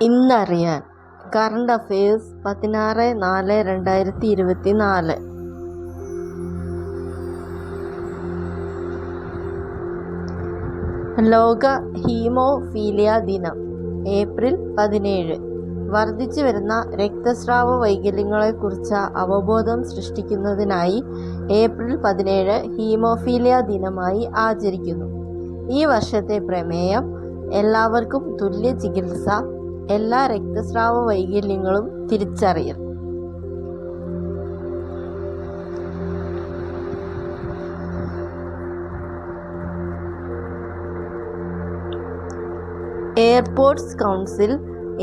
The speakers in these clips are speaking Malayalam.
ഇന്നറിയാൻ കറണ്ട് അഫയേഴ്സ് 16/4/2024. ലോക ഹീമോഫീലിയ ദിനം ഏപ്രിൽ 17. വർദ്ധിച്ചു വരുന്ന രക്തസ്രാവ വൈകല്യങ്ങളെക്കുറിച്ച് അവബോധം സൃഷ്ടിക്കുന്നതിനായി ഏപ്രിൽ 17 ഹീമോഫീലിയ ദിനമായി ആചരിക്കുന്നു. ഈ വർഷത്തെ പ്രമേയം എല്ലാവർക്കും തുല്യ ചികിത്സ, എല്ലാ രക്തസ്രാവ വൈകല്യങ്ങളും തിരിച്ചറിയൽ. എയർപോർട്ട്സ് കൗൺസിൽ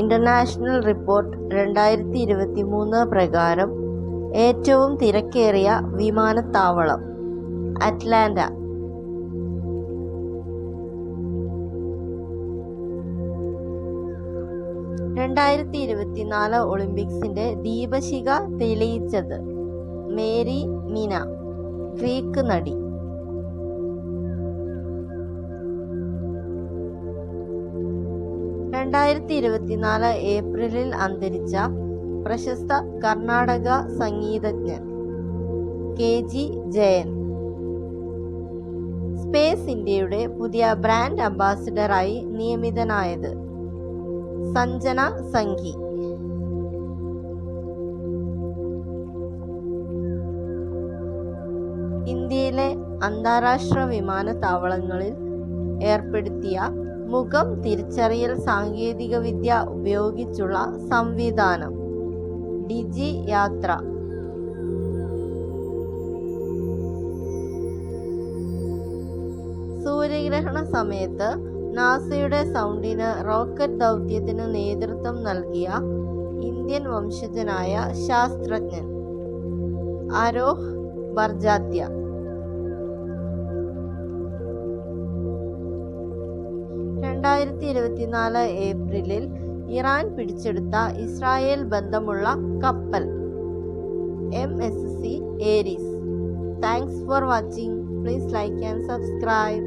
ഇന്റർനാഷണൽ റിപ്പോർട്ട് 2023 പ്രകാരം ഏറ്റവും തിരക്കേറിയ വിമാനത്താവളം അറ്റ്ലാന്റ. ഒളിമ്പിക്സിന്റെ ദീപശിഖ തെളിയിച്ചത് മേരി മിന, ഗ്രീക്ക് നടി. ഏപ്രിലിൽ അന്തരിച്ച പ്രശസ്ത കർണാടക സംഗീതജ്ഞൻ KG ജയൻ. സ്പേസ് ഇന്ത്യയുടെ പുതിയ ബ്രാൻഡ് അംബാസിഡറായി നിയമിതനായത് സഞ്ജന സംഘി. ഇന്ത്യയിലെ അന്താരാഷ്ട്ര വിമാനത്താവളങ്ങളിൽ ഏർപ്പെടുത്തിയ മുഖം തിരിച്ചറിയൽ സാങ്കേതികവിദ്യ ഉപയോഗിച്ചുള്ള സംവിധാനം ഡിജി യാത്ര. സൂര്യഗ്രഹണ സമയത്ത് നാസയുടെ സൗണ്ടിന് റോക്കറ്റ് ദൗത്യത്തിന് നേതൃത്വം നൽകിയ ഇന്ത്യൻ വംശജനായ ശാസ്ത്രജ്ഞൻ ആരോഹ് ബർജാത്യ. ഏപ്രിലിൽ ഇറാൻ പിടിച്ചെടുത്ത ഇസ്രായേൽ ബന്ധമുള്ള കപ്പൽ MSC Aries. Thanks for watching. Please like and subscribe.